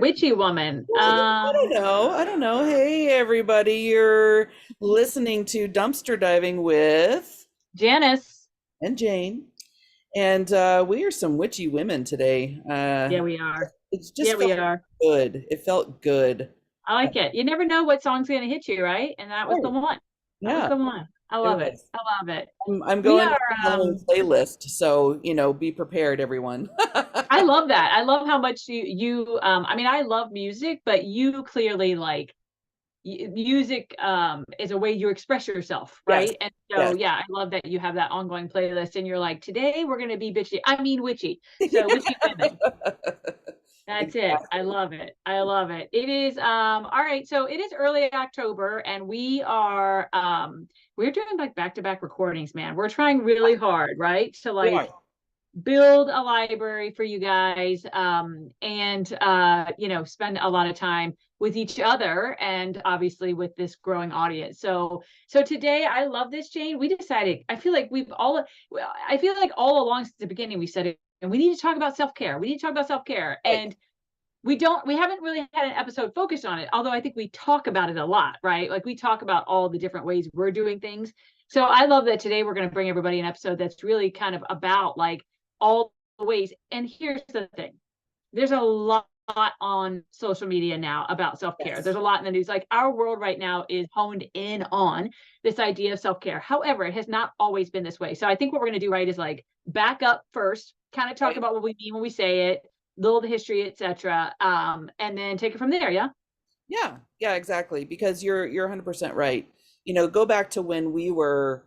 witchy woman. I don't know. I don't know. Hey, everybody, you're listening to Dumpster Diving with Janice. and Jane, and we are some witchy women today. Yeah, we are. It Yeah, just we felt are. good. It felt good. I like it. You never know what song's going to hit you, right? And that was the Right. one. That was Yeah, the one. I it love it. was. I love it. I'm We going are, with the Halloween playlist, so be prepared, everyone. I love that. I love how much I mean, I love music, but you clearly like music is a way you express yourself, Yes, right? And so yes. yeah, I love that you have that ongoing playlist and you're like, today we're going to be bitchy, I mean witchy, so witchy women. That's it. I Exactly. love it. I love it. It is all right, so it is early October and we're doing like back-to-back recordings, man. We're trying really hard, right, to We like are. build a library for you guys, and spend a lot of time with each other and obviously with this growing audience. So today, I love this, Jane. We decided, I feel like all along since the beginning we said it, and we need to talk about self-care. We need to talk about self-care. Right. And we haven't really had an episode focused on it, although I think we talk about it a lot, right? Like we talk about all the different ways we're doing things. So I love that today we're going to bring everybody an episode that's really kind of about like all the ways. And here's the thing. There's a lot on social media now about self-care. Yes. There's a lot in the news. Like our world right now is honed in on this idea of self-care. However, it has not always been this way. So I think what we're going to do, right, is like back up first, kind of talk Right. about what we mean when we say it, little the history, etc. And then take it from there. Yeah. Yeah, yeah, exactly. Because you're 100% right. Go back to when we were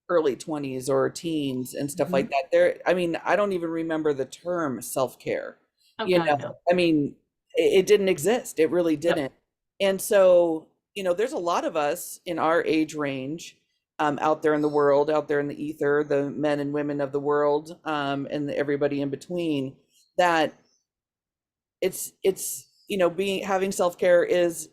early 20s or teens and stuff Mm-hmm. like that. I mean, I don't even remember the term self-care. Oh God, no. I mean, it didn't exist. It really Yep. didn't. And so, there's a lot of us in our age range, out there in the world, out there in the ether, the men and women of the world, and everybody in between, that it's being having self-care is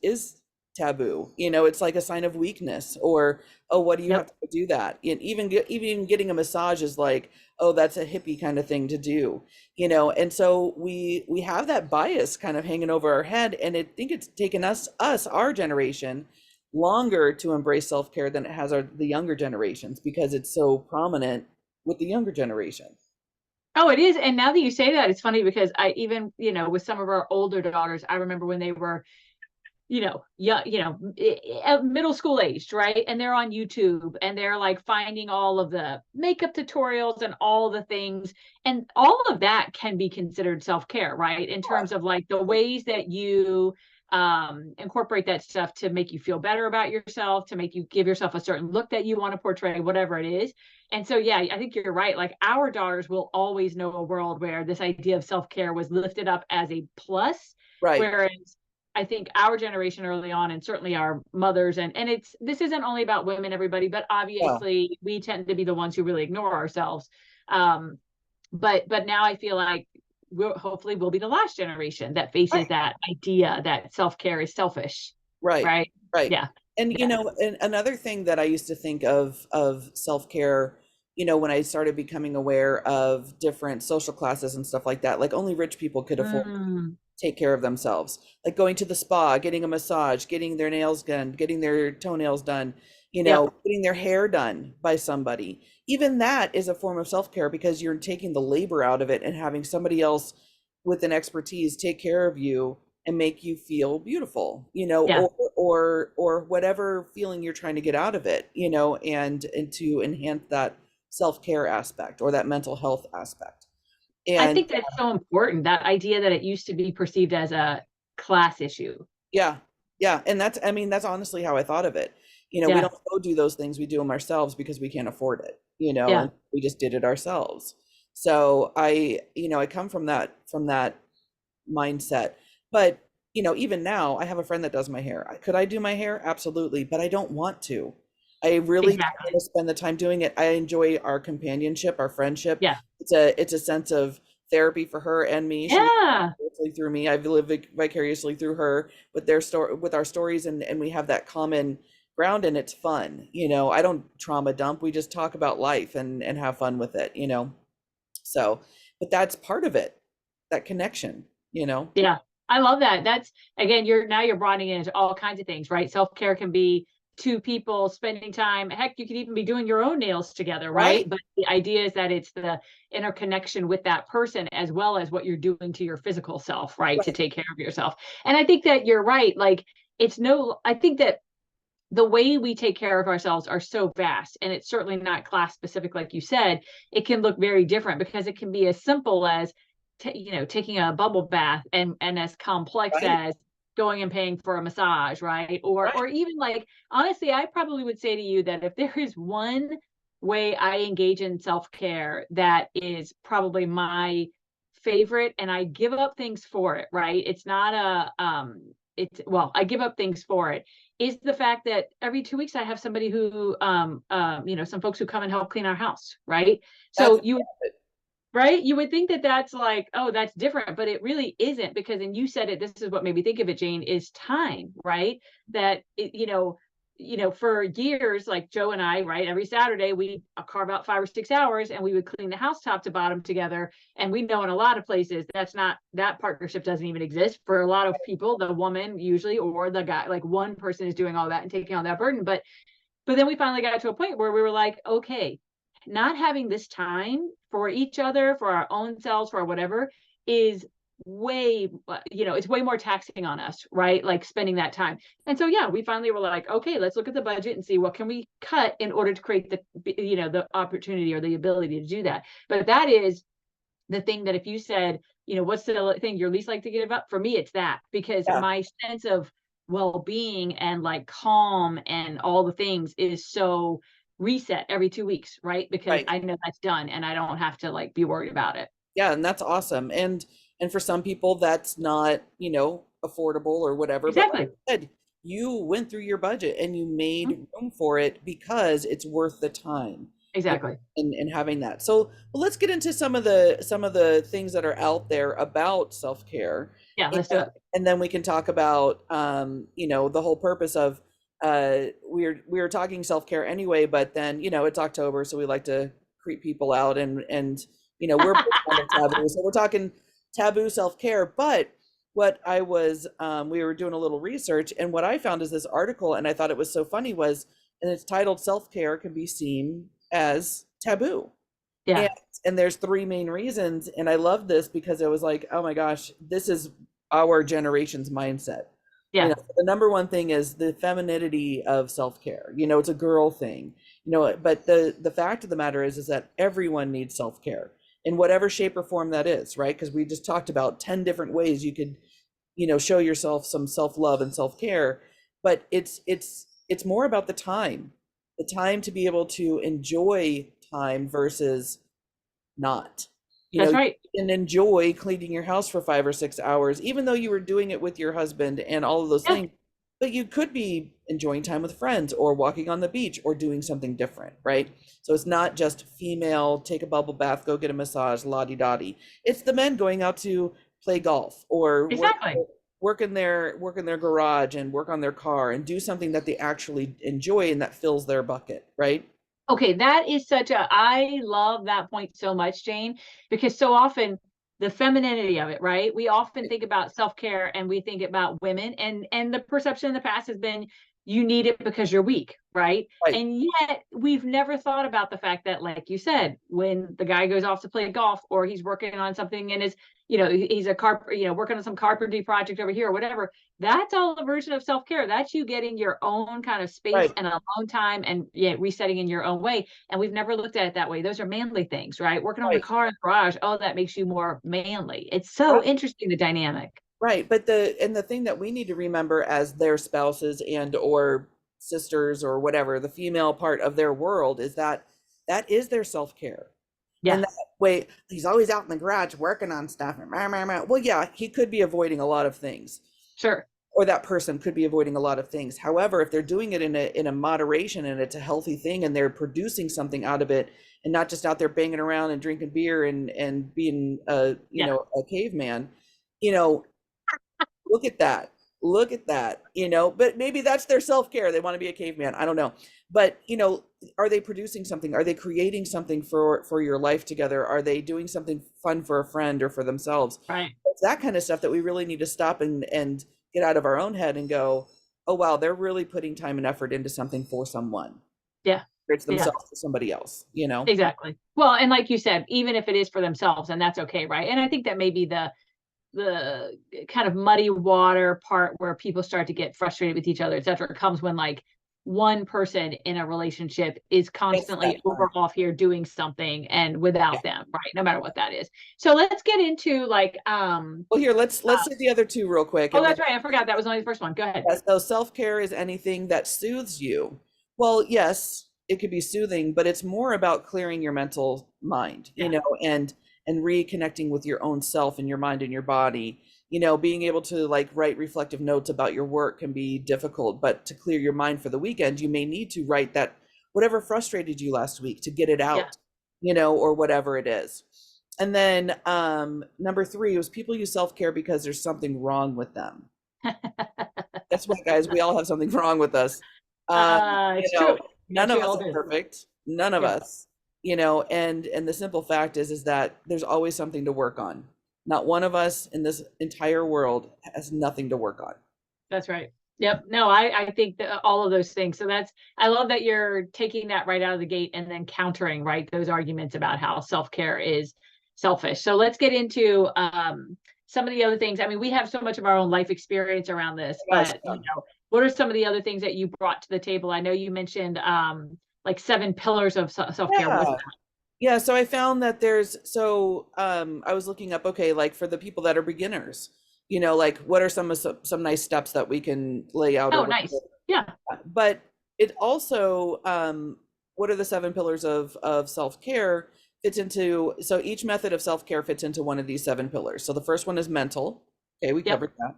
taboo. It's like a sign of weakness, or, oh, what do you have Yep. to do that? And even getting a massage is like, oh, that's a hippie kind of thing to do. And so we have that bias kind of hanging over our head, and I think it's taken our generation longer to embrace self-care than it has the younger generations, because it's so prominent with the younger generation. Oh, it is. And now that you say that, it's funny because I even, with some of our older daughters, I remember when they were yeah, middle school aged, right? And they're on YouTube and they're like finding all of the makeup tutorials and all the things. And all of that can be considered self-care, right? In terms of like the ways that you incorporate that stuff to make you feel better about yourself, to make you give yourself a certain look that you want to portray, whatever it is. And so, yeah, I think you're right. Like our daughters will always know a world where this idea of self-care was lifted up as a plus, Right. whereas I think our generation early on, and certainly our mothers, and this isn't only about women, everybody, but Yeah. obviously we tend to be the ones who really ignore ourselves. Um, but now I feel like hopefully we'll be the last generation that faces Right. that idea that self-care is selfish, Right, right? right. Yeah, And yeah. and another thing that I used to think of self-care, when I started becoming aware of different social classes and stuff like that, like only rich people could afford to Mm, take care of themselves. Like going to the spa, getting a massage, getting their nails done, getting their toenails done, yep. getting their hair done by somebody. Even that is a form of self-care, because you're taking the labor out of it and having somebody else with an expertise take care of you and make you feel beautiful, Yeah. or whatever feeling you're trying to get out of it, and to enhance that self-care aspect or that mental health aspect. I And think that's so important. That idea that it used to be perceived as a class issue. yeah, yeah, and I mean, that's honestly how I thought of it. We Yeah. don't go do those things, we do them ourselves because we can't afford it, Yeah. and we just did it ourselves. So I come from that mindset. But, even now, I have a friend that does my hair. Could I do my hair? Absolutely, but I don't want to. I really don't Exactly. want to spend the time doing it. I enjoy our companionship, our friendship. Yeah. It's a sense of therapy for her and me. She lives Yeah. vicariously through me. I've lived vicariously through her with with our stories, and we have that common ground, and it's fun. I don't trauma dump. We just talk about life and have fun with it. So, but that's part of it, that connection. Yeah. I love that. That's again, you're broadening it into all kinds of things, right? Self-care can be two people spending time. Heck, you could even be doing your own nails together, Right. right? But the idea is that it's the interconnection with that person as well as what you're doing to your physical self, right? To Right. take care of yourself. And I think that you're right. Like I think that the way we take care of ourselves are so vast, and it's certainly not class specific like you said. It can look very different because it can be as simple as taking a bubble bath, and as complex Right. as going and paying for a massage, right? Or Right. even like, honestly, I probably would say to you that if there is one way I engage in self-care that is probably my favorite, and I give up things for it, right? It's not a it's well, I give up things for it, is the fact that every 2 weeks I have somebody who some folks who come and help clean our house, right? That's So right, you would think that that's like, oh, that's different, but it really isn't, because, and you said it, this is what made me think of it, Jane, is time, right? That for years, like Joe and I, right, every Saturday we carve out 5 or 6 hours and we would clean the house top to bottom together. And we know in a lot of places that partnership doesn't even exist for a lot of people. The woman usually, or the guy, like one person is doing all that and taking on that burden. But then we finally got to a point where we were like, okay, not having this time for each other, for our own selves, for whatever, is way, it's way more taxing on us, right? Like spending that time. And so, yeah, we finally were like, okay, let's look at the budget and see what can we cut in order to create the opportunity or the ability to do that. But that is the thing that if you said, what's the thing you're least like to give up? For me, it's that, because yeah. my sense of well-being and like calm and all the things is so reset every 2 weeks, right? Because Right. I know that's done and I don't have to like be worried about it. Yeah, and that's awesome. And for some people that's not, affordable or whatever, but like Exactly. I said, you went through your budget and you made Mhm. room for it because it's worth the time. you Exactly. and having that. So, well, let's get into some of the things that are out there about self-care. Yeah, And, let's do it. and then we can talk about the whole purpose of we were talking self-care anyway, but then, it's October, so we like to creep people out and we're both kind of taboo. So we're talking taboo self-care. But what I was we were doing a little research, and what I found is this article, and I thought it was so funny, was, and it's titled "Self-Care Can Be Seen as Taboo." Yeah. And and there's three main reasons, and I love this because it was like, oh my gosh, this is our generation's mindset. Yeah. The number one thing is the femininity of self-care. It's a girl thing. But the fact of the matter is that everyone needs self-care in whatever shape or form that is, right? Because we just talked about 10 different ways you could, show yourself some self-love and self-care. But it's more about the time to be able to enjoy time versus not. That's You right. can enjoy cleaning your house for 5 or 6 hours, even though you were doing it with your husband and all of those Yeah. things. But you could be enjoying time with friends or walking on the beach or doing something different, right? So it's not just female, take a bubble bath, go get a massage, la di dotty. It's the men going out to play golf or Exactly. work in their garage and work on their car and do something that they actually enjoy and that fills their bucket, right? Okay, that is I love that point so much, Jane, because so often the femininity of it, right? We often think about self-care and we think about women, and the perception in the past has been you need it because you're weak, right? Right, And yet we've never thought about the fact that, like you said, when the guy goes off to play golf or he's working on something and he's a working on some carpentry project over here or whatever, that's all a version of self-care. That's you getting your own kind of space right, and alone time and, yeah, resetting in your own way. And we've never looked at it that way. Those are manly things, right? Working on the right, car in the garage, oh, that makes you more manly. It's so right. interesting, the dynamic. Right, but the thing that we need to remember as their spouses and or sisters or whatever, the female part of their world, is that that is their self-care. And that Yes, way, he's always out in the garage working on stuff. And well, yeah, he could be avoiding a lot of things, sure. or that person could be avoiding a lot of things. However, if they're doing it in a moderation and it's a healthy thing and they're producing something out of it and not just out there banging around and drinking beer and being Yeah, a caveman, you know, look at that. Look at that. But maybe that's their self-care. They want to be a caveman. I don't know. But, are they producing something? Are they creating something for your life together? Are they doing something fun for a friend or for themselves? right. it's that kind of stuff that we really need to stop and get out of our own head and go, oh wow, they're really putting time and effort into something for someone. Yeah. It's Yeah. themselves or somebody else, you know? Exactly. Well, and like you said, even if it is for themselves, and that's okay, right? And I think that may be the kind of muddy water part where people start to get frustrated with each other, et cetera, comes when like one person in a relationship is It's that constantly time. over off here doing something and without them, right? No matter what that is. So let's get into like Well, here, let's say the other two real quick, oh, and then that's right. I forgot that was only the first one. Go ahead. yeah, so self-care is anything that soothes you. Well, yes, it could be soothing, but it's more about clearing your mental mind, Yeah. and reconnecting with your own self and your mind and your body. Being able to like write reflective notes about your work can be difficult, but to clear your mind for the weekend, you may need to write that whatever frustrated you last week to get it Yeah. out, or whatever it is. And then number three was people use self-care because there's something wrong with them. Guess what, guys? We all have something wrong with us. Um, you It's know, true. none Yes, of we us all are do. perfect. None of Yeah. us. And the simple fact is that there's always something to work on. Not one of us in this entire world has nothing to work on. That's right. Yep. No, I think that all of those things. So I love that you're taking that right out of the gate and then countering, right, those arguments about how self-care is selfish. So let's get into some of the other things. I mean, we have so much of our own life experience around this, Oh gosh, but yeah. what are some of the other things that you brought to the table? I know you mentioned like 7 pillars of self-care. What's Yeah. Yeah, so I found that I was looking up, okay, like for the people that are beginners, like what are some nice steps that we can lay out or Oh, whatever. nice. Yeah. But it also, what are the 7 pillars of self-care fits into, so each method of self-care fits into one of these 7 pillars. So the first one is mental. Okay, we Yep. covered that.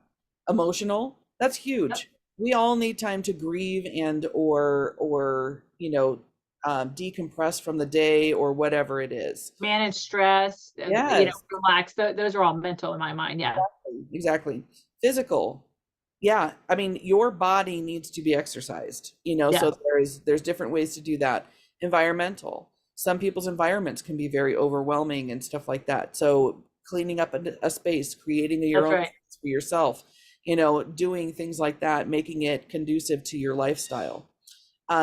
Emotional, that's Yep. huge. We all need time to grieve and or decompress from the day or whatever it is. Manage stress, Yes, relax. Those are all mental in my mind. Yeah. exactly. Physical. Yeah, I mean, your body needs to be exercised, Yeah. so there's different ways to do that. Environmental. Some people's environments can be very overwhelming and stuff like that. So cleaning up a space, creating your That's own right. space for yourself, doing things like that, making it conducive to your lifestyle.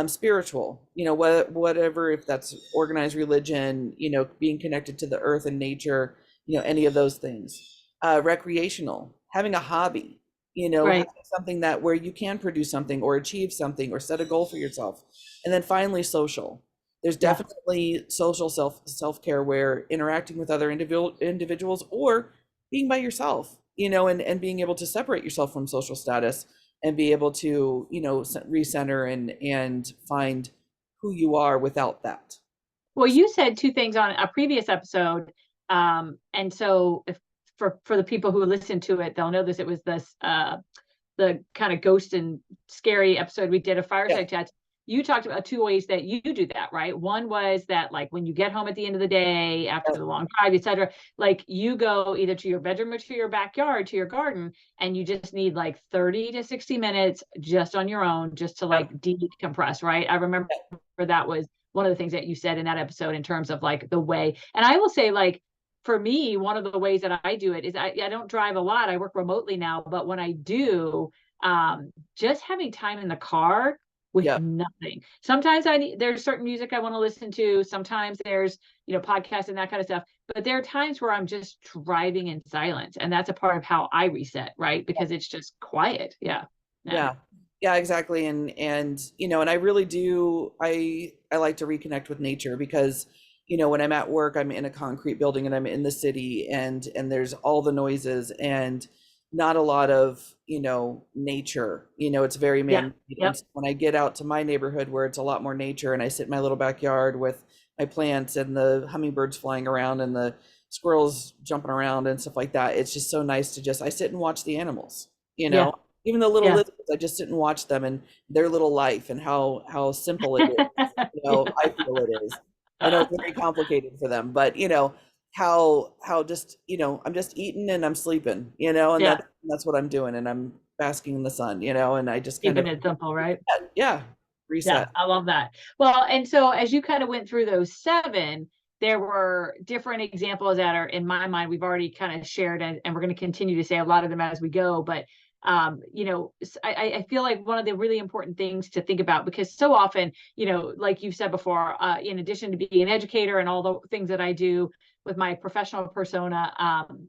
Spiritual, whatever, if that's organized religion, being connected to the earth and nature, any of those things. Recreational, having a hobby, having Right. something that where you can produce something or achieve something or set a goal for yourself. And then finally, social. There's Yeah. definitely social self-care where interacting with other individuals or being by yourself, and being able to separate yourself from social status and be able to recenter and find who you are without that. Well, you said 2 things on a previous episode, and so if for the people who listen to it, they'll know this. It was this the kind of ghost and scary episode we did of Yeah, Fireside Chats. You talked about 2 ways that you do that, right? One was that like when you get home at the end of the day after yeah, the long drive, et cetera, like you go either to your bedroom or to your backyard, to your garden, and you just need like 30 to 60 minutes just on your own, just to yeah, like decompress, right? I remember yeah, that was one of the things that you said in that episode in terms of like the way. And I will say, like, for me, one of the ways that I do it is I don't drive a lot. I work remotely now, but when I do, just having time in the car with yeah. nothing. Sometimes there's certain music I want to listen to. Sometimes there's, podcasts and that kind of stuff. But there are times where I'm just driving in silence. And that's a part of how I reset, right? Because it's just quiet. Yeah. Yeah. Yeah. Yeah, exactly. And I really do, I like to reconnect with nature because, when I'm at work, I'm in a concrete building and I'm in the city and there's all the noises and not a lot of, nature. It's very Yeah. man. And Yep. so when I get out to my neighborhood where it's a lot more nature and I sit in my little backyard with my plants and the hummingbirds flying around and the squirrels jumping around and stuff like that, it's just so nice to I sit and watch the animals, you Yeah. know even the little Yeah. lizards, I just sit and watch them and their little life and how simple it is. I feel it is. I know it's very complicated for them, but how just I'm just eating and I'm sleeping, and Yeah. that's what I'm doing, and I'm basking in the sun, and I just kind Keeping of it simple, right? yeah, Yeah, reset. I love that. Well, and so as you kind of went through those 7, there were different examples that are in my mind, we've already kind of shared, and we're going to continue to say a lot of them as we go. But I feel like one of the really important things to think about, because so often, like you've said before, in addition to being an educator and all the things that I do with my professional persona,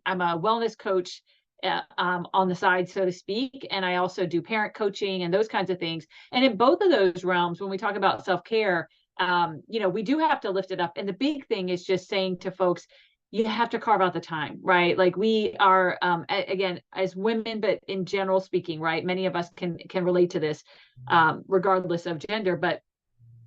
I'm a wellness coach on the side, so to speak. And I also do parent coaching and those kinds of things. And in both of those realms, when we talk about self-care, we do have to lift it up. And the big thing is just saying to folks, you have to carve out the time, right? Like we are, again, as women, but in general speaking, right? Many of us can relate to this, regardless of gender, but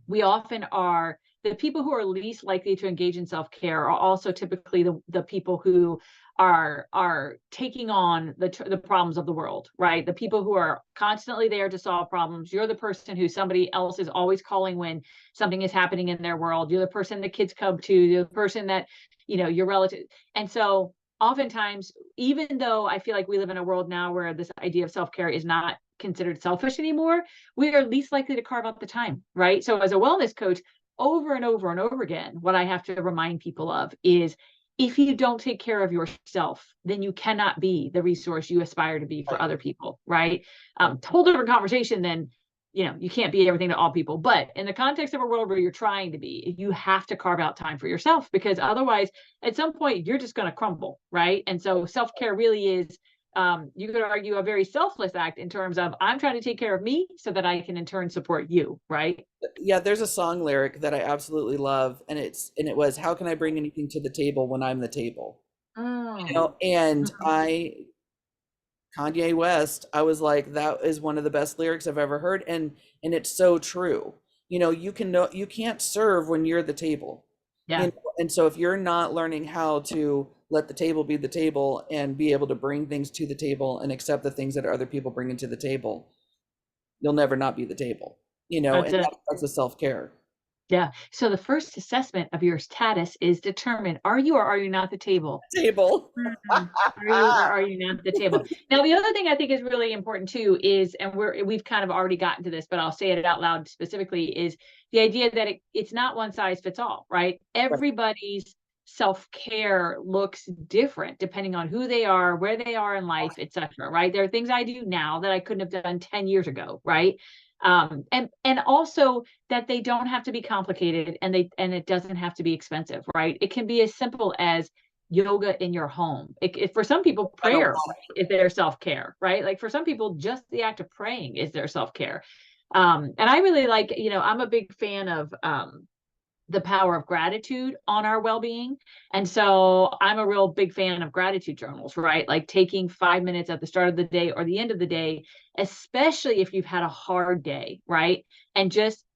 we often are the people who are least likely to engage in self-care are also typically the people who are taking on the problems of the world, right? The people who are constantly there to solve problems. You're the person who somebody else is always calling when something is happening in their world. You're the person the kids come to. You're the person that, your relative. And so oftentimes, even though I feel like we live in a world now where this idea of self-care is not considered selfish anymore, we are least likely to carve out the time, right? So as a wellness coach, over and over and over again, what I have to remind people of is, if you don't take care of yourself, then you cannot be the resource you aspire to be for other people, right? Whole different conversation than, you can't be everything to all people. But in the context of a world where you're trying to be, you have to carve out time for yourself, because otherwise, at some point, you're just going to crumble, right? And so self-care really is, you could argue, a very selfless act in terms of, I'm trying to take care of me so that I can in turn support you, right? Yeah, there's a song lyric that I absolutely love, and it was, how can I bring anything to the table when I'm the table? Mm. And Mhm. Kanye West, I was like, that is one of the best lyrics I've ever heard, and it's so true. You can't serve when you're the table. Yeah. And so if you're not learning how to let the table be the table and be able to bring things to the table and accept the things that other people bring into the table, you'll never not be the table. That's And it. that's the self-care. Yeah. So the first assessment of your status is determine, are you or are you not the table? Table. Are you or are you not at the table? Now, the other thing I think is really important too is, and we've kind of already gotten to this, but I'll say it out loud specifically, is the idea that it's not one size fits all, right? Right. Everybody's self-care looks different depending on who they are, where they are in life, etc. Right? There are things I do now that I couldn't have done 10 years ago, right? And also that they don't have to be complicated, and it doesn't have to be expensive, right? It can be as simple as yoga in your home. For some people, I don't prayer is their self-care, right? Like for some people, just the act of praying is their self-care. And I really like, I'm a big fan of the power of gratitude on our well-being. And so I'm a real big fan of gratitude journals, right? Like taking 5 minutes at the start of the day or the end of the day, especially if you've had a hard day, right? And just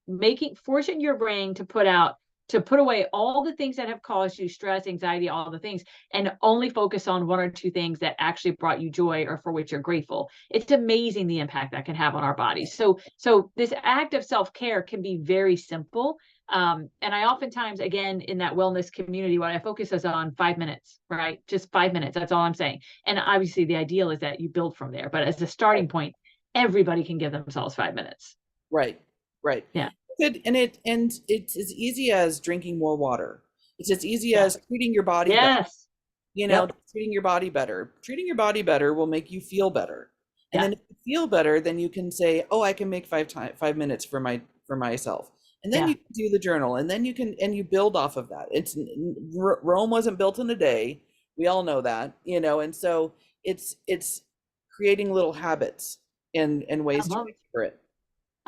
forcing your brain to put away all the things that have caused you stress, anxiety, all the things, and only focus on one or two things that actually brought you joy or for which you're grateful. It's amazing the impact that can have on our bodies. So this act of self-care can be very simple. And I oftentimes, again, in that wellness community, what I focus is on 5 minutes, right? Just 5 minutes. That's all I'm saying. And obviously the ideal is that you build from there, but as a starting point, everybody can give themselves 5 minutes. Right. Right. Yeah. And it's as easy as drinking more water. It's as easy Yeah. as treating your body better. Yes. Yep. Treating your body better. Treating your body better will make you feel better. And Yeah. then if you feel better, then you can say, "Oh, I can make 5 minutes for myself." And then Yeah. you can do the journal, and then you build off of that. Rome wasn't built in a day. We all know that, and so it's creating little habits and I ways to love remember it.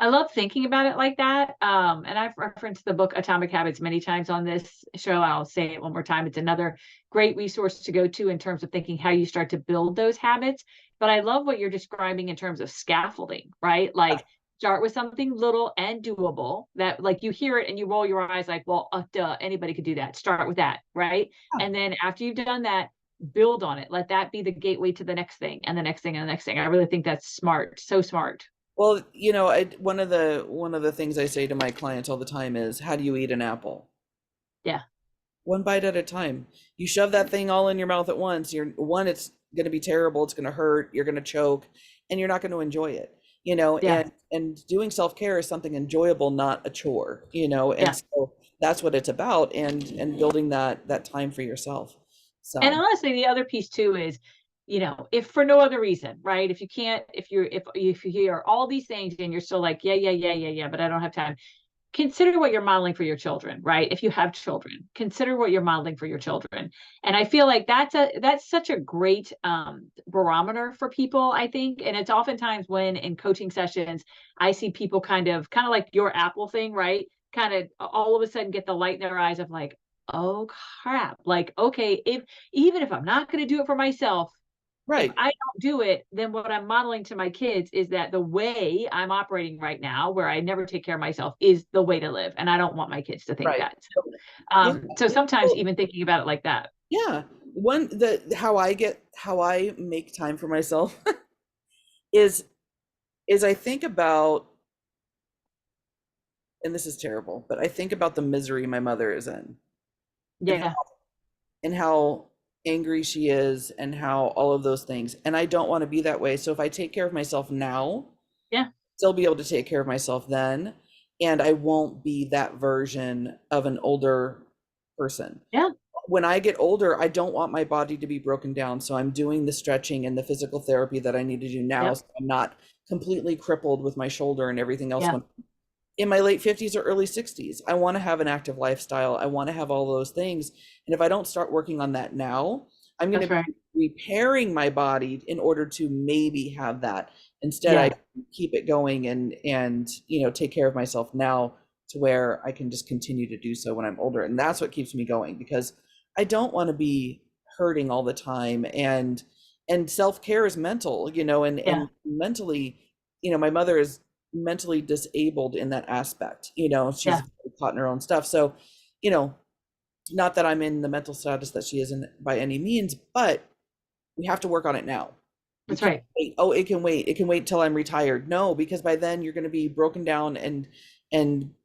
I love thinking about it like that. And I've referenced the book Atomic Habits many times on this show. I'll say it one more time. It's another great resource to go to in terms of thinking how you start to build those habits. But I love what you're describing in terms of scaffolding, right? Like start with something little and doable that, like, you hear it and you roll your eyes like, well, duh, anybody could do that. Start with that, right? And then after you've done that, build on it. Let that be the gateway to the next thing and the next thing and the next thing. I really think that's smart. So smart. Well, one of the things I say to my clients all the time is, how do you eat an apple? Yeah. One bite at a time. You shove that thing all in your mouth at once. It's going to be terrible. It's going to hurt. You're going to choke, and you're not going to enjoy it. Yeah. And doing self-care is something enjoyable, not a chore. And Yeah. so that's what it's about, and building that time for yourself. And So honestly, the other piece too is, if for no other reason, right? If you can't, if you hear all these things and you're still like, yeah, yeah, yeah, yeah, yeah, but I don't have time, consider what you're modeling for your children, right? If you have children, consider what you're modeling for your children. And I feel like that's such a great barometer for people, I think. And it's oftentimes when in coaching sessions, I see people kind of like your Apple thing, right? Kind of all of a sudden get the light in their eyes of like, oh crap, like, okay, if even if I'm not going to do it for myself, if right, I don't do it, then what I'm modeling to my kids is that the way I'm operating right now, where I never take care of myself, is the way to live. And I don't want my kids to think right. that. Yeah. So sometimes even thinking about it like that. Yeah. One the how I make time for myself is I think about, and this is terrible, but I think about the misery my mother is in, and Yeah. how angry she is, and how all of those things. And I don't want to be that way. So if I take care of myself now, Yeah. still be able to take care of myself then, and I won't be that version of an older person. Yeah. When I get older, I don't want my body to be broken down. So I'm doing the stretching and the physical therapy that I need to do now. Yep. So I'm not completely crippled with my shoulder and everything else. Yeah. When in my late 50s or early 60s, I want to have an active lifestyle. I want to have all those things. And if I don't start working on that now, I'm going That's to right. be repairing my body in order to maybe have that. Instead, I Yeah. keep it going, and take care of myself now to where I can just continue to do so when I'm older. And that's what keeps me going, because I don't want to be hurting all the time. And self-care is mental, Yeah. and mentally, my mother is mentally disabled in that aspect. She's Yeah. caught in her own stuff. So, you know, not that I'm in the mental status that she is in by any means, but we have to work on it now. We That's can't right. wait. Oh, it can wait. It can wait till I'm retired. No, because by then you're going to be broken down and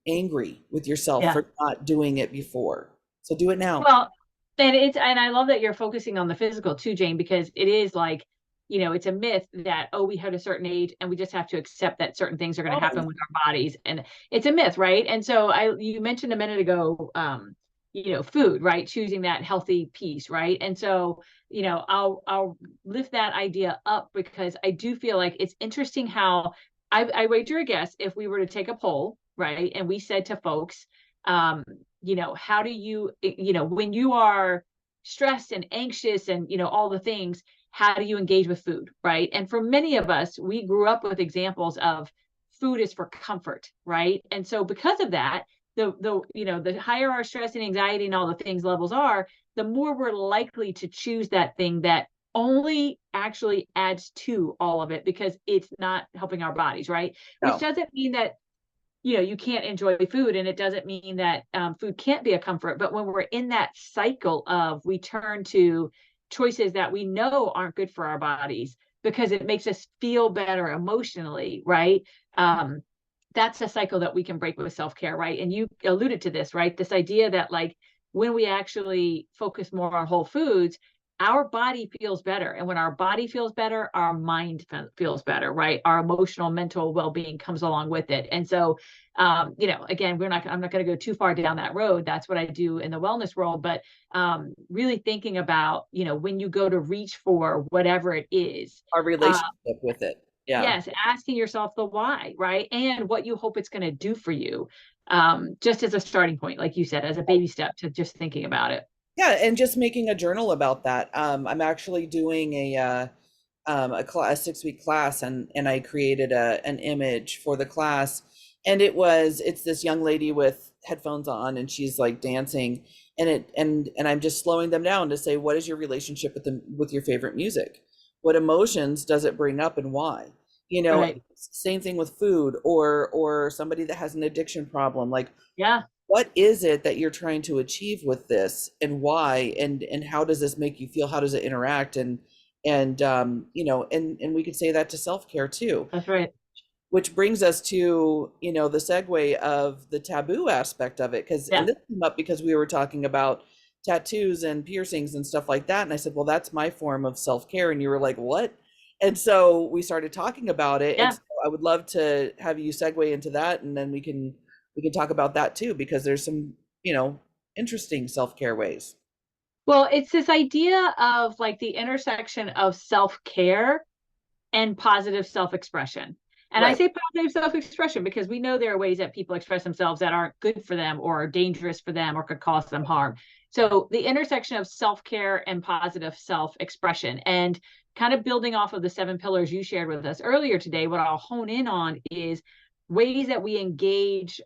angry with yourself Yeah. for not doing it before. So do it now. Well, and I love that you're focusing on the physical too, Jane, because it is like, it's a myth that, oh, we hit a certain age and we just have to accept that certain things are going to Oh, happen with our bodies. And it's a myth, right? And so you mentioned a minute ago, food, right? Choosing that healthy piece, right? And so, I'll lift that idea up because I do feel like it's interesting how I wager a guess if we were to take a poll, right? And we said to folks, um, how do you, when you are stressed and anxious and, all the things, how do you engage with food, right? And for many of us, we grew up with examples of food is for comfort, right? And so because of that, the higher our stress and anxiety and all the things levels are, the more we're likely to choose that thing that only actually adds to all of it because it's not helping our bodies, right? Which no. doesn't mean that you can't enjoy food, and it doesn't mean that food can't be a comfort. But when we're in that cycle of we turn to choices that we know aren't good for our bodies because it makes us feel better emotionally, right? um, that's a cycle that we can break with self-care, right? And you alluded to this, right? This idea that like when we actually focus more on whole foods, our body feels better. And when our body feels better, our mind feels better, right? Our emotional, mental well-being comes along with it. And so, again, I'm not going to go too far down that road. That's what I do in the wellness world. But really thinking about, when you go to reach for whatever it is, Our uh, relationship with it. Yeah. yes, asking yourself the why, right? And what you hope it's going to do for you, just as a starting point, like you said, as a baby step to just thinking about it. Yeah, and just making a journal about that. I'm actually doing a 6-week class, and I created an image for the class, and it's this young lady with headphones on, and she's like dancing, and I'm just slowing them down to say, what is your relationship with your favorite music? What emotions does it bring up, and why? Right. Same thing with food, or somebody that has an addiction problem. Like, Yeah. what is it that you're trying to achieve with this, and why, and how does this make you feel? How does it interact? And we could say that to self-care too, That's right. which brings us to the segue of the taboo aspect of it, and Yeah. this came up because we were talking about tattoos and piercings and stuff like that, and I said, well, that's my form of self-care, and you were like, what? And so we started talking about it, and Yeah. so I would love to have you segue into that, and then we can talk about that too, because there's some interesting self-care ways. Well, it's this idea of like the intersection of self-care and positive self-expression. And I Right. say positive self-expression because we know there are ways that people express themselves that aren't good for them or are dangerous for them or could cause them harm. So the intersection of self-care and positive self-expression, and kind of building off of the 7 pillars you shared with us earlier today, what I'll hone in on is ways that we engage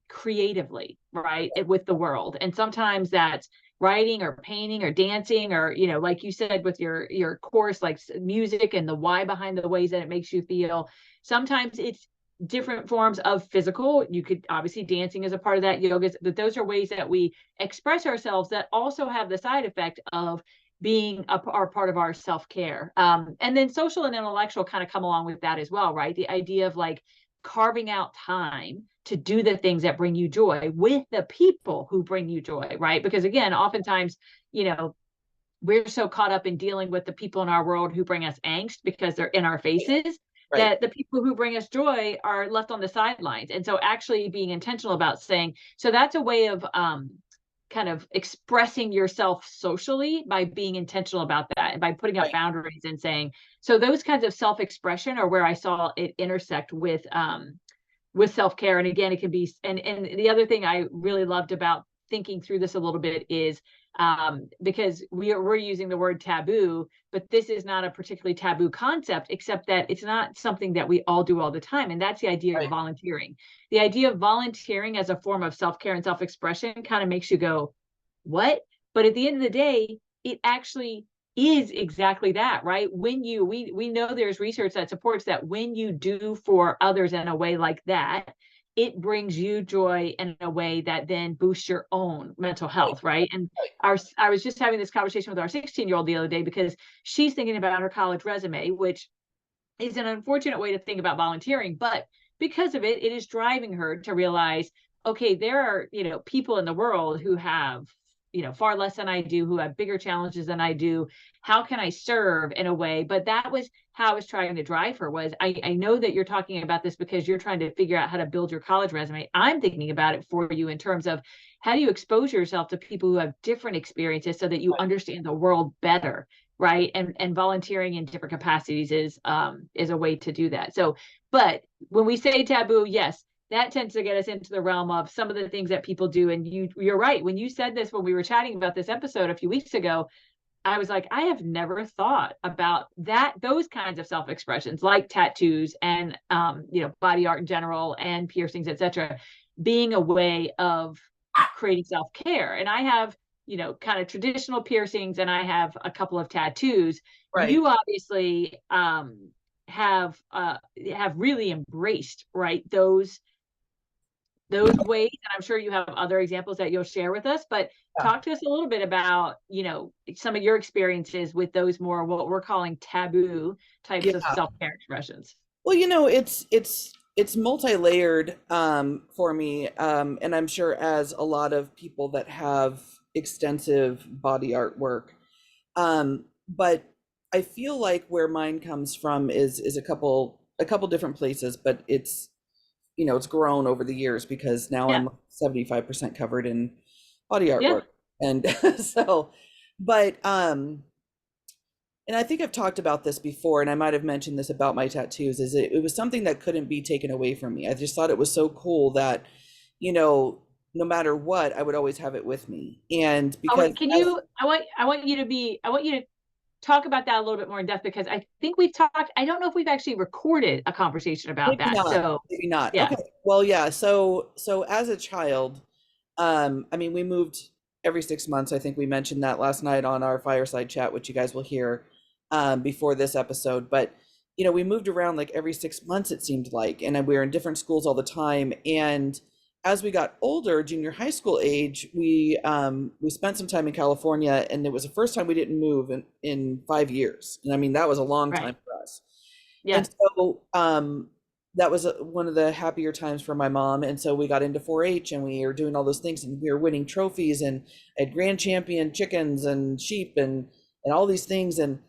creatively, right, with the world. And sometimes that's writing or painting or dancing, or like you said with your course, like music and the why behind the ways that it makes you feel. Sometimes it's different forms of physical. You could obviously, dancing is a part of that, yoga, but those are ways that we express ourselves that also have the side effect of being our part of our self-care. And then social and intellectual kind of come along with that as well, right? The idea of like carving out time to do the things that bring you joy with the people who bring you joy, right? Because again, oftentimes, you know, we're so caught up in dealing with the people in our world who bring us angst because they're in our faces, Right. that the people who bring us joy are left on the sidelines. And so actually being intentional about saying, so that's a way of kind of expressing yourself socially by being intentional about that and by putting up Right. boundaries and saying, so those kinds of self-expression are where I saw it intersect with self-care. And again, it can be, and the other thing I really loved about thinking through this a little bit is because we're using the word taboo, but this is not a particularly taboo concept, except that it's not something that we all do all the time. And that's the idea of Right. volunteering. The idea of volunteering as a form of self-care and self-expression kind of makes you go, what? But at the end of the day, it actually is exactly that, right? When we know there's research that supports that when you do for others in a way like that, it brings you joy in a way that then boosts your own mental Right. health, right? And Right. I was just having this conversation with our 16-year-old the other day because she's thinking about her college resume, which is an unfortunate way to think about volunteering, but because of it, it is driving her to realize, okay, there are, people in the world who have, far less than I do, who have bigger challenges than I do. How can I serve in a way? But that was how I was trying to drive her was, I know that you're talking about this because you're trying to figure out how to build your college resume. I'm thinking about it for you in terms of how do you expose yourself to people who have different experiences so that you understand the world better, right? And volunteering in different capacities is a way to do that. So, but when we say taboo, yes, that tends to get us into the realm of some of the things that people do. And you're right. When you said this, when we were chatting about this episode a few weeks ago, I was like, I have never thought about that, those kinds of self-expressions like tattoos and body art in general and piercings, etc., being a way of creating self-care. And I have, kind of traditional piercings and I have a couple of tattoos. Right. You obviously have really embraced, right, those ways. And I'm sure you have other examples that you'll share with us, but Yeah. talk to us a little bit about, some of your experiences with those more what we're calling taboo types of Yeah. self-care expressions. Well, it's multi-layered for me, and I'm sure as a lot of people that have extensive body artwork. But I feel like where mine comes from is a couple different places, but it's grown over the years because now Yeah. I'm 75% covered in body Yeah. artwork. And so, but and I think I've talked about this before, and I might have mentioned this about my tattoos, is it was something that couldn't be taken away from me. I just thought it was so cool that, no matter what, I would always have it with me. And Oh, because wait, can you, I want you to talk about that a little bit more in depth because I think we've talked, I don't know if we've actually recorded a conversation about maybe that. not, So maybe not. yeah. Okay. Well, yeah. So as a child, I mean, we moved every 6 months. I think we mentioned that last night on our fireside chat, which you guys will hear before this episode. But we moved around like every 6 months, it seemed like, and we were in different schools all the time. And as we got older, junior high school age, we spent some time in California, and it was the first time we didn't move in 5 years. And I mean, that was a long Right. time for us. Yeah. And so that was one of the happier times for my mom. And so we got into 4-H and we were doing all those things and we were winning trophies and had grand champion chickens and sheep and all these things. And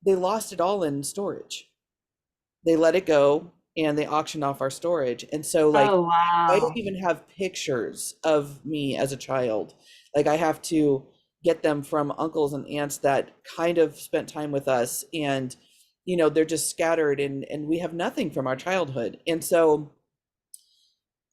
they lost it all in storage. They let it go. and they auctioned off our storage. And so like Oh, I don't wow. even have pictures of me as a child. Like I have to get them from uncles and aunts that kind of spent time with us, and they're just scattered, and we have nothing from our childhood. And so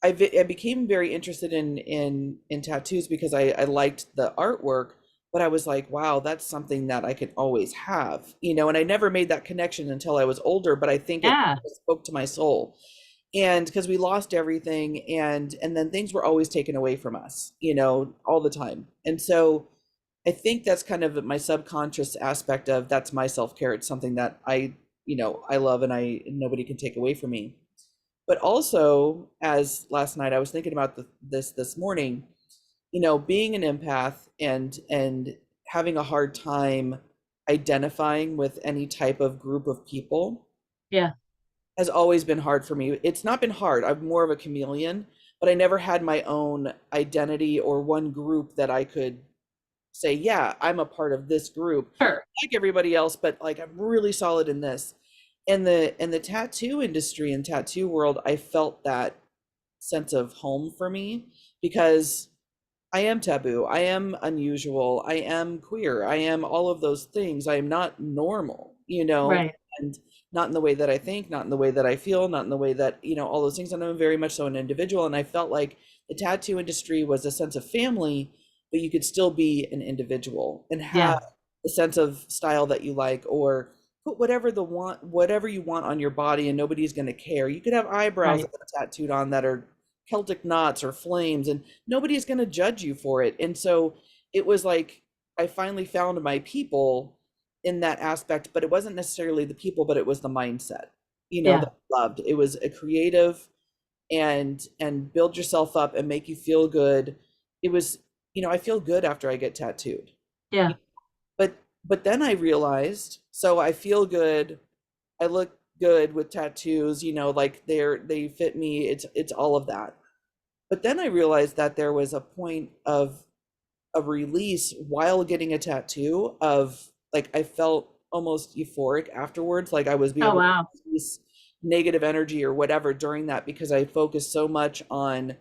I became very interested in tattoos because I liked the artwork, but I was like, wow, that's something that I could always have, and I never made that connection until I was older, but I think it Yeah. spoke to my soul. And because we lost everything, and then things were always taken away from us, all the time. And so I think that's kind of my subconscious aspect of that's my self-care. It's something that I love, and nobody can take away from me. But also, as last night I was thinking about this morning, being an empath and having a hard time identifying with any type of group of people Yeah. has always been hard for me. It's not been hard. I'm more of a chameleon, but I never had my own identity or one group that I could say, yeah, I'm a part of this group, Sure. like everybody else, but like I'm really solid in this. In the tattoo industry and tattoo world, I felt that sense of home for me because I am taboo. I am unusual. I am queer. I am all of those things. I am not normal, Right. and not in the way that I think, not in the way that I feel, not in the way that, all those things. And I'm very much so an individual. And I felt like the tattoo industry was a sense of family, but you could still be an individual and have Yeah. a sense of style that you like, or put whatever you want on your body, and nobody's going to care. You could have eyebrows Right. that are tattooed on that are Celtic knots or flames, and nobody's going to judge you for it. And so it was like I finally found my people in that aspect, but it wasn't necessarily the people, but it was the mindset, Yeah. that I loved. It was a creative and build yourself up and make you feel good. It was, I feel good after I get tattooed. Yeah. But then I realized, so I feel good, I look good with tattoos, like they fit me. It's all of that. But then I realized that there was a point of release while getting a tattoo of like I felt almost euphoric afterwards, like I was be Oh, able to wow. release negative energy or whatever during that because I focused so much on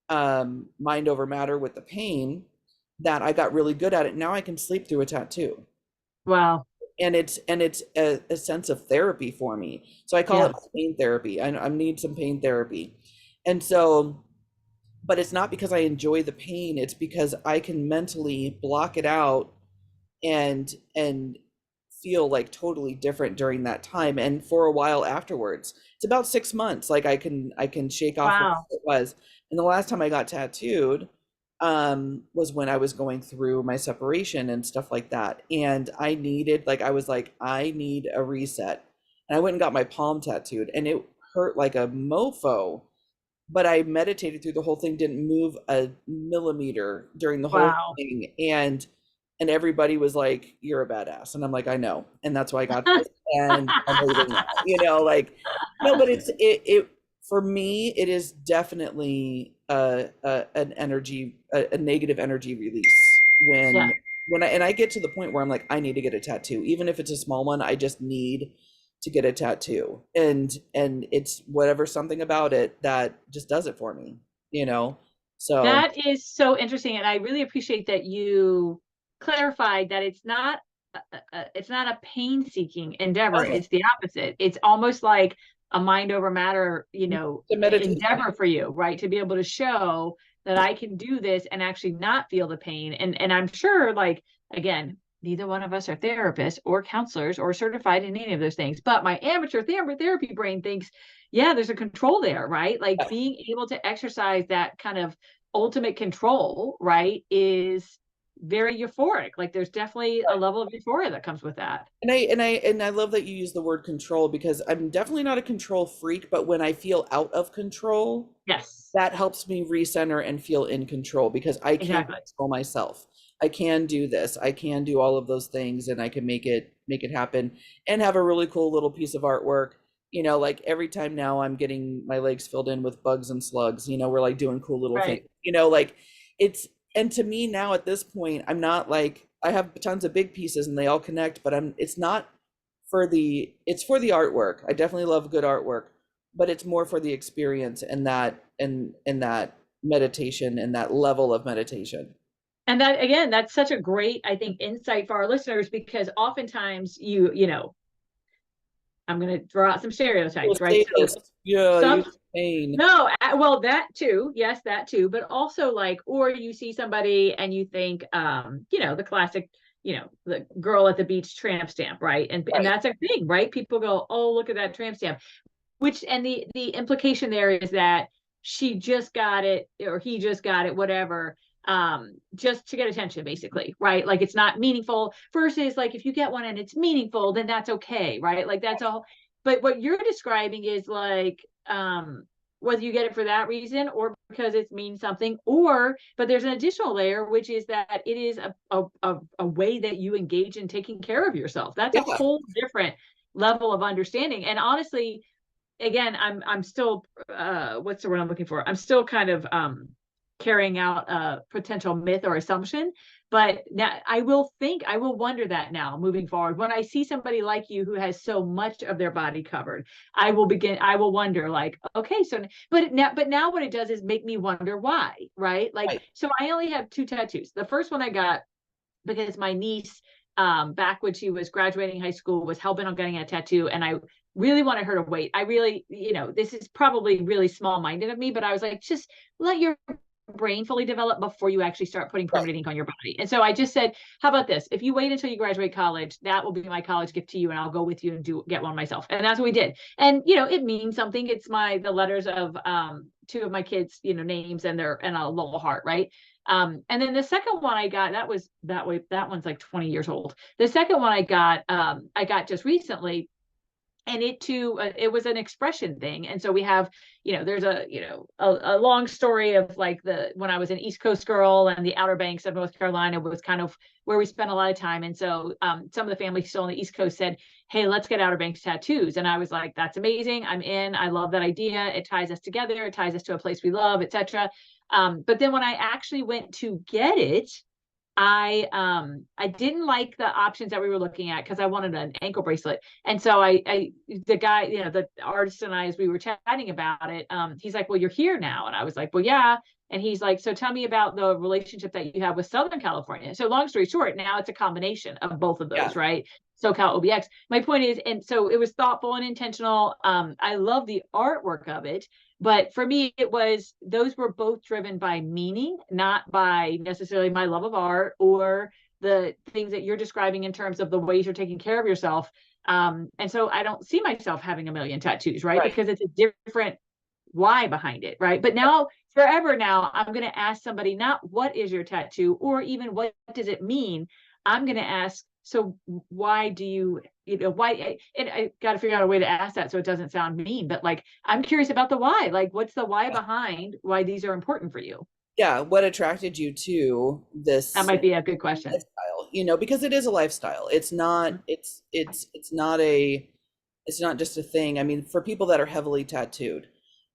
mind over matter with the pain that I got really good at it. Now I can sleep through a tattoo. Wow. And it's a sense of therapy for me. So I call Yeah. it pain therapy. I need some pain therapy. And so, but it's not because I enjoy the pain, it's because I can mentally block it out and feel like totally different during that time and for a while afterwards. It's about 6 months, like I can shake off what Wow. it was. And the last time I got tattooed was when I was going through my separation and stuff like that, and I was like, I need a reset. And I went and got my palm tattooed, and it hurt like a mofo, but I meditated through the whole thing, didn't move a millimeter during the whole Wow. thing. And everybody was like, you're a badass. And I'm like, I know. And that's why I got this. And I'm leaving now, like, no, but it for me, it is definitely an energy, a negative energy release Yeah. when I get to the point where I'm like, I need to get a tattoo, even if it's a small one. I just need to get a tattoo, and it's whatever, something about it that just does it for me, so That is so interesting, and I really appreciate that you clarified that it's not a pain-seeking endeavor. oh, It's the opposite. It's almost like a mind over matter, the meditation. endeavor for you, right? To be able to show that I can do this and actually not feel the pain. And I'm sure, like, again, neither one of us are therapists or counselors or certified in any of those things. But my amateur therapy brain thinks, yeah, there's a control there, right? Like being able to exercise that kind of ultimate control, right, is very euphoric. Like there's definitely a level of euphoria that comes with that. And I love that you use the word control, because I'm definitely not a control freak, but when I feel out of control, Yes, that helps me recenter and feel in control, because I can exactly. control myself. I can do this. I can do all of those things, and I can make it happen, and have a really cool little piece of artwork. Like every time now I'm getting my legs filled in with bugs and slugs, we're like doing cool little things, Right. like it's, and to me now at this point, I'm not like, I have tons of big pieces and they all connect, but it's not it's for the artwork. I definitely love good artwork, but it's more for the experience and that meditation and that level of meditation. And that, again, that's such a great, I think, insight for our listeners, because oftentimes I'm going to throw out some stereotypes, right? So Yeah, some, you pain. no, well, that too, yes, that too, but also like, or you see somebody and you think, the classic, the girl at the beach tramp stamp, right? And Right. that's a thing, right? People go, oh, look at that tramp stamp, which, and the implication there is that she just got it, or he just got it, whatever, just to get attention, basically, right? Like, it's not meaningful, versus like, if you get one and it's meaningful, then that's okay, right? Like, that's all. But what you're describing is like, whether you get it for that reason or because it means something, or, but there's an additional layer, which is that it is a way that you engage in taking care of yourself. That's a Yeah. whole different level of understanding. And honestly, again, I'm still, what's the word I'm looking for? I'm still kind of carrying out a potential myth or assumption, but now I will wonder that now moving forward, when I see somebody like you who has so much of their body covered, I will wonder, like, okay, so, but now what it does is make me wonder why, right? Like, Right. so I only have 2 tattoos. The first one I got because my niece, back when she was graduating high school, was hell-bent on getting a tattoo, and I really wanted her to wait. I really, this is probably really small-minded of me, but I was like, just let your brain fully develop before you actually start putting Right. permanent ink on your body. And so I just said, how about this? If you wait until you graduate college, that will be my college gift to you, and I'll go with you and get one myself. And that's what we did. And it means something. It's the letters of 2 of my kids, names, and a little heart, right? And then the second one I got, that one's like 20 years old. The second one I got just recently, and it too, it was an expression thing. And so we have, there's a long story of like when I was an East Coast girl, and the Outer Banks of North Carolina was kind of where we spent a lot of time. And so some of the family still on the East Coast said, hey, let's get Outer Banks tattoos. And I was like, that's amazing. I'm in. I love that idea. It ties us together. It ties us to a place we love, etc. But then when I actually went to get it, I didn't like the options that we were looking at, because I wanted an ankle bracelet. And so the guy, the artist, and I, as we were chatting about it, he's like, well, you're here now. And I was like, well, yeah. And he's like, so tell me about the relationship that you have with Southern California. So long story short, now it's a combination of both of those, Yeah. right? SoCal OBX. My point is, and so it was thoughtful and intentional. I love the artwork of it. But for me, those were both driven by meaning, not by necessarily my love of art or the things that you're describing in terms of the ways you're taking care of yourself. And so I don't see myself having a million tattoos, right? Right. Because it's a different why behind it, right? But now, forever now, I'm going to ask somebody not what is your tattoo, or even what does it mean. I'm going to ask, so why do you, why? And I got to figure out a way to ask that so it doesn't sound mean, but like, I'm curious about the why. Like, what's the why behind why these are important for you? Yeah, what attracted you to this That might be a good question. lifestyle? Because it is a lifestyle. It's not it's not just a thing. I mean, for people that are heavily tattooed,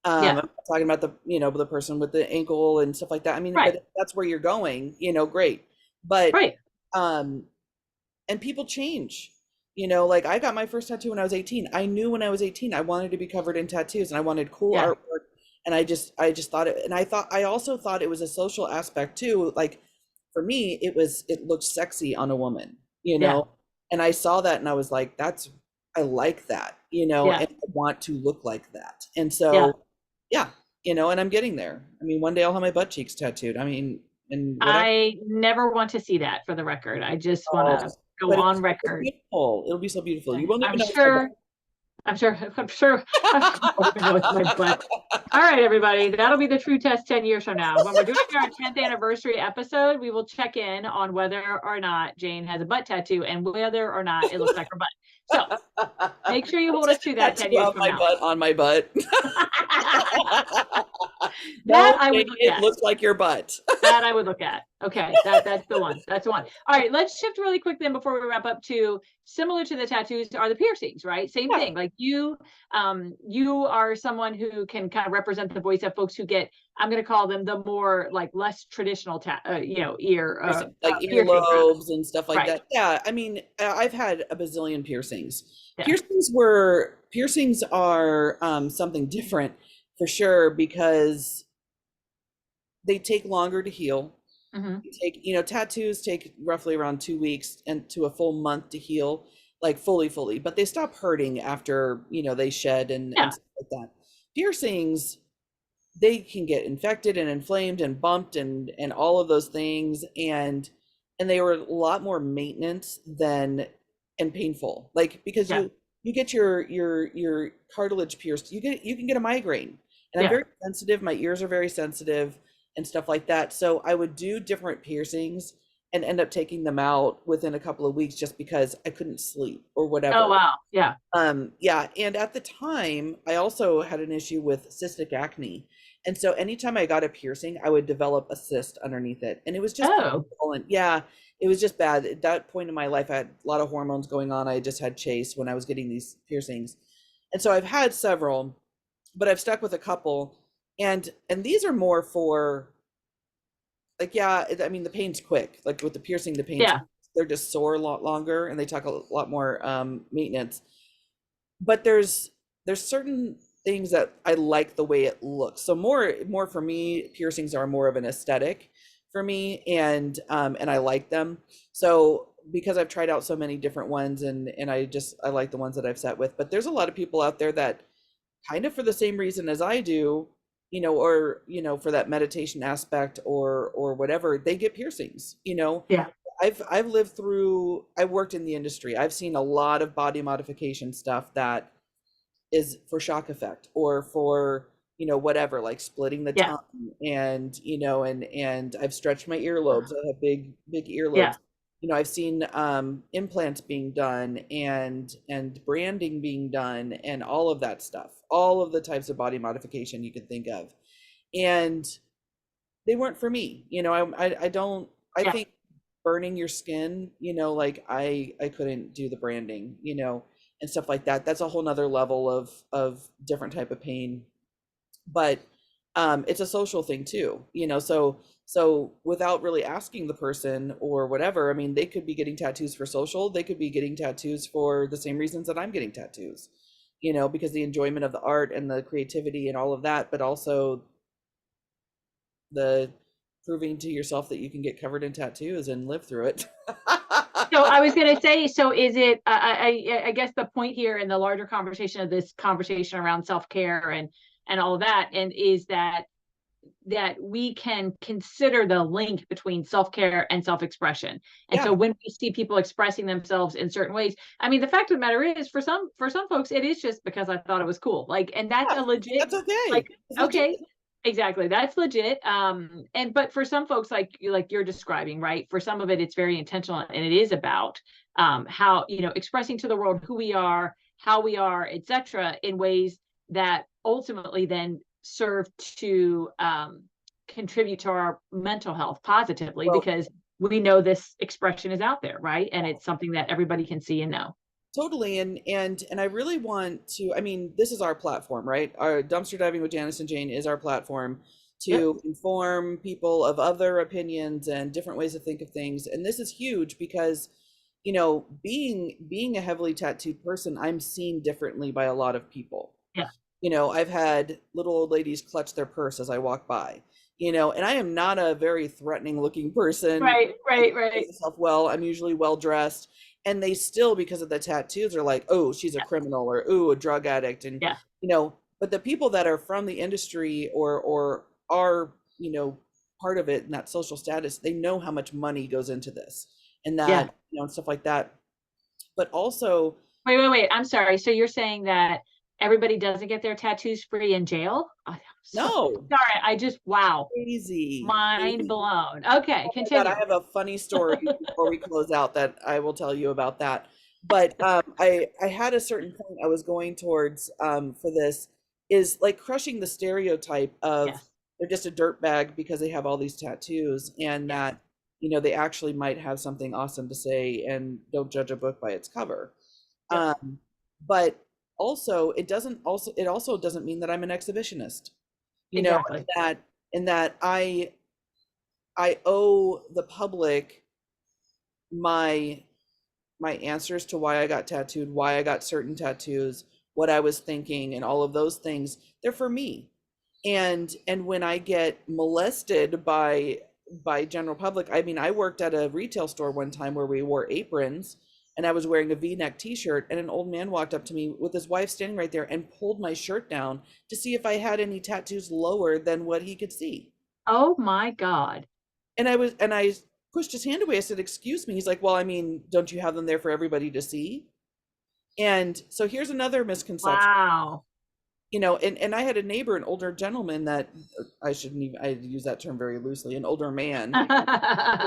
I'm Yeah, not talking about the person with the ankle and stuff like that. I mean, right, but if that's where you're going, great. But right. um and people change. Like I got my first tattoo when I was 18. I knew when I was 18 I wanted to be covered in tattoos, and I wanted cool Yeah, artwork, and I just thought it, and I also thought it was a social aspect too. Like for me, it looked sexy on a woman, yeah, and I saw that and I was like, I like that, yeah, and I want to look like that. And yeah. so yeah, and I'm getting there. I mean, one day I'll have my butt cheeks tattooed. I mean, and whatever. I never want to see that, for the record. I just want Oh, to go but on so record. beautiful. It'll be so beautiful. You won't I'm even know it's my butt. sure I'm sure, I'm sure, I'm sure I know it's my butt. All right, everybody, that'll be the true test 10 years from now. When we're doing our 10th anniversary episode, we will check in on whether or not Jane has a butt tattoo and whether or not it looks like her butt. So make sure you hold us to that 10 Tattoo years of from my now. butt on my butt. That No, I would Jane, look it at. looks like your butt. That I would look at. Okay, that's the one. That's the one. All right, let's shift really quick then before we wrap up to similar to the tattoos are the piercings, right? Same Yeah. thing. Like you are someone who can kind of represent the voice of folks who get, I'm going to call them the more like less traditional ear Piercing, like piercings, rather. earlobes and stuff like Right. that. Yeah, I mean, I've had a bazillion piercings. Yeah. Piercings are something different for sure because they take longer to heal. Hmm. Tattoos take roughly around 2 weeks and to a full month to heal, like fully, but they stop hurting after, they shed and Yeah. stuff like that. Piercings, they can get infected and inflamed and bumped and all of those things, and they were a lot more maintenance than and painful, like because Yeah. you get your cartilage pierced, you can get a migraine, and I'm Yeah. very sensitive, my ears are very sensitive and stuff like that, so I would do different piercings and end up taking them out within a couple of weeks just because I couldn't sleep or Oh whatever. wow. Yeah. Yeah, and at the time, I also had an issue with cystic acne. And so anytime I got a piercing, I would develop a cyst underneath it. And it was just Oh. painful. And yeah, it was just bad. At that point in my life, I had a lot of hormones going on. I just had chase when I was getting these piercings. And so I've had several, but I've stuck with a couple. And these are more for like, yeah, I mean, the pain's quick. Like with the piercing, the pain's Yeah. quick. They're just sore a lot longer and they talk a lot more maintenance, but there's certain things that I like the way it looks. So more for me, piercings are more of an aesthetic for me, and I like them. So because I've tried out so many different ones, and I like the ones that I've sat with. But there's a lot of people out there that kind of for the same reason as I do, or for that meditation aspect or whatever, they get piercings. Yeah. I've lived through, I've worked in the industry. I've seen a lot of body modification stuff that is for shock effect or for, whatever, like splitting the Yeah. tongue and I've stretched my earlobes. I have big Yeah. earlobes. I've seen implants being done and branding being done and all of that stuff, all of the types of body modification you could think of. And they weren't for me. I don't, I Yeah. think burning your skin, like I couldn't do the branding, and stuff like that. That's a whole nother level of different type of pain. But it's a social thing too, so without really asking the person or whatever, I mean, they could be getting tattoos for social, they could be getting tattoos for the same reasons that I'm getting tattoos, because the enjoyment of the art and the creativity and all of that, but also the proving to yourself that you can get covered in tattoos and live through it. So I was going to say, so is it, I guess the point here in the larger conversation of this conversation around self-care and all of that, and is that we can consider the link between self-care and self-expression. And so Yeah, when we see people expressing themselves in certain ways, I mean, the fact of the matter is for some folks, it is just because I thought it was cool. Like, and that's yeah, a legit, that's okay. like, It's legit. okay, exactly. That's legit. And but for some folks, like you're describing, right? For some of it, it's very intentional and it is about how, expressing to the world who we are, how we are, etc., in ways that ultimately then serve to contribute to our mental health positively Well, because we know this expression is out there, right? And it's something that everybody can see and know. totally, and I really want to. I mean, this is our platform, right? Our dumpster diving with Janice and Jane is our platform Yep. to inform people of other opinions and different ways to think of things. And this is huge because, being a heavily tattooed person, I'm seen differently by a lot of people. Yeah. I've had little old ladies clutch their purse as I walk by. And I am not a very threatening looking person. Right. I Right. carry Right. myself well. I'm usually well dressed, and they still, because of the tattoos, are like, "Oh, she's a Yeah. criminal," or "Ooh, a drug addict," and Yeah. But the people that are from the industry or are part of it in that social status, they know how much money goes into this and Yeah. that and stuff like that. But also, Wait. I'm sorry. So you're saying that everybody doesn't get their tattoos free in jail? Oh, so no, sorry. I just wow. Mind crazy. blown. Okay, Oh my God, I continue. have a funny story before we close out that I will tell you about that. But I had a certain point I was going towards for this is like crushing the stereotype of Yes. they're just a dirt bag because they have all these tattoos, and Yes. that they actually might have something awesome to say, and don't judge a book by its cover. Yep. But also it also doesn't mean that I'm an exhibitionist, Exactly. in that I owe the public my answers to why I got tattooed, why I got certain tattoos, what I was thinking, and all of those things. They're for me. And when I get molested by general public, I mean, I worked at a retail store one time where we wore aprons, and I was wearing a V-neck t-shirt, and an old man walked up to me with his wife standing right there and pulled my shirt down to see if I had any tattoos lower than what he could see. Oh my God. And I pushed his hand away. I said, "Excuse me." He's like, "Well, I mean, don't you have them there for everybody to see?" And so here's another misconception. Wow. And I had a neighbor, an older gentleman that I shouldn't even, I use that term very loosely, an older man.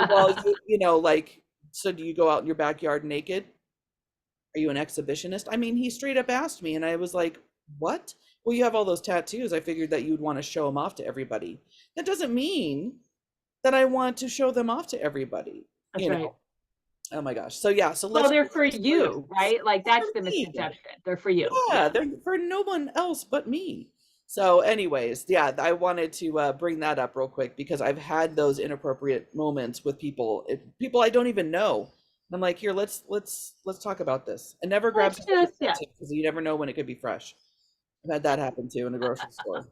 Well, like, so do you go out in your backyard naked? Are you an exhibitionist? I mean, he straight up asked me, and I was like, what? Well, you have all those tattoos. I figured that you'd want to show them off to everybody. That doesn't mean that I want to show them off to everybody, That's right. Oh my gosh. So yeah, so Well, let's they're for you, right? Like that's the me. misconception. They're for you. Yeah, they're for no one else but me. So anyways, yeah, I wanted to bring that up real quick because I've had those inappropriate moments with people I don't even know. I'm like, here, let's talk about this. And never grab something Yeah. because you never know when it could be fresh. I've had that happen too in the grocery store.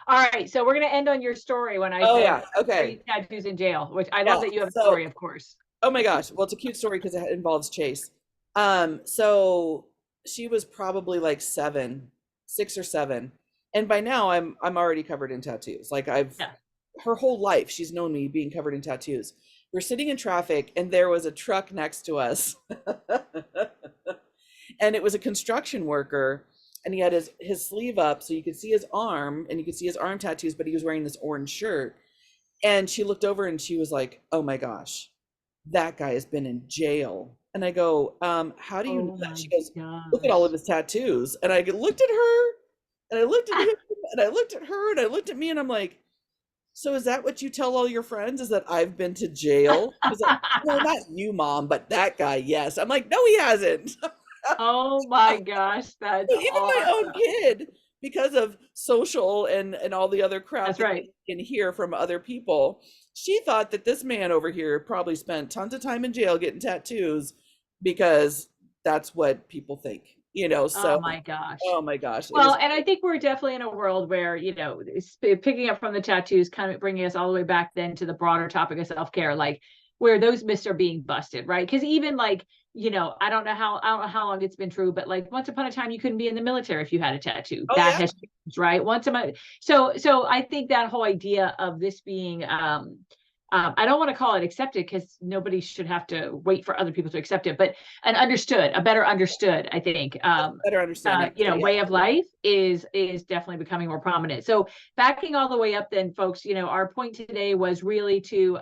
All right, so we're gonna end on your story when I Oh said yeah, okay. tattoos in jail, which I Yeah, love that you have a so story, of course. oh my gosh. Well, it's a cute story because it involves Chase. So she was probably like 6 or 7. And by now I'm already covered in tattoos. Like Yeah. her whole life she's known me being covered in tattoos. We're sitting in traffic and there was a truck next to us. And it was a construction worker, and he had his sleeve up so you could see his arm and you could see his arm tattoos, but he was wearing this orange shirt. And she looked over and she was like, "Oh my gosh, that guy has been in jail." And I go, "How do you know Oh that?" my She goes, "Look at all of gosh. his tattoos." And I looked at her, and I looked at him, and I looked at her, and I looked at me, and I'm like, "So is that what you tell all your friends? Is that I've been to jail?" She's like, "No, not you, mom, but that guy, yes." I'm like, "No, he hasn't." Oh my gosh, that's Even my own awesome. kid, because of social and all the other crap That's that right. they can hear from other people, she thought that this man over here probably spent tons of time in jail getting tattoos because that's what people think, Oh so my gosh. oh my gosh, it Well, was and I think we're definitely in a world where, picking up from the tattoos, kind of bringing us all the way back then to the broader topic of self-care, like where those myths are being busted, right? Because even like, I don't know how long it's been true, but like once upon a time, you couldn't be in the military if you had a tattoo. oh That yeah, has changed, right? Once a month. So I think that whole idea of this being, I don't want to call it accepted because nobody should have to wait for other people to accept it, but a better understood, I think, better understanding, so yeah. way of life is definitely becoming more prominent. So backing all the way up then, folks, our point today was really to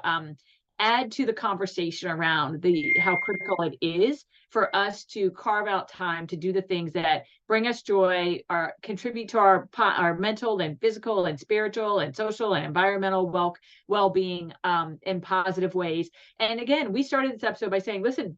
add to the conversation around how critical it is for us to carve out time to do the things that bring us joy, or contribute to our mental and physical and spiritual and social and environmental well-being, in positive ways. And again, we started this episode by saying, listen,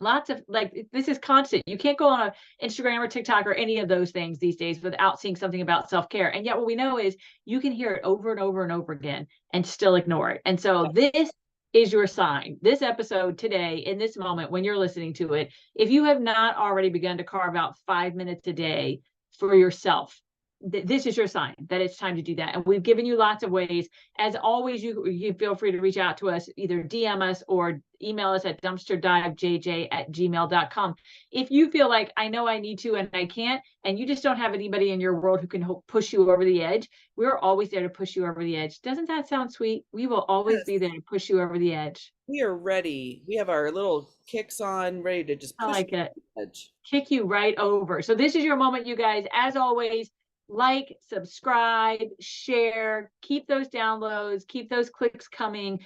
lots of, like, this is constant. You can't go on a Instagram or TikTok or any of those things these days without seeing something about self-care. And yet what we know is you can hear it over and over and over again and still ignore it. And so this is your sign. This episode today, in this moment when you're listening to it, if you have not already begun to carve out 5 minutes a day for yourself, this is your sign that it's time to do that. And we've given you lots of ways. As always, you feel free to reach out to us, either DM us or email us at dumpsterdivejj@gmail.com. If you feel like, I know I need to and I can't, and you just don't have anybody in your world who can push you over the edge, we're always there to push you over the edge. Doesn't that sound sweet? We will always Yes, be there to push you over the edge. we are ready. We have our little kicks on, ready to just I push like you it. to the edge. Kick you right over. So this is your moment, you guys. As always, like, subscribe, share, keep those downloads, keep those clicks coming.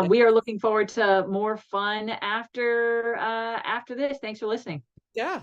We are looking forward to more fun after this. Thanks for listening. Yeah.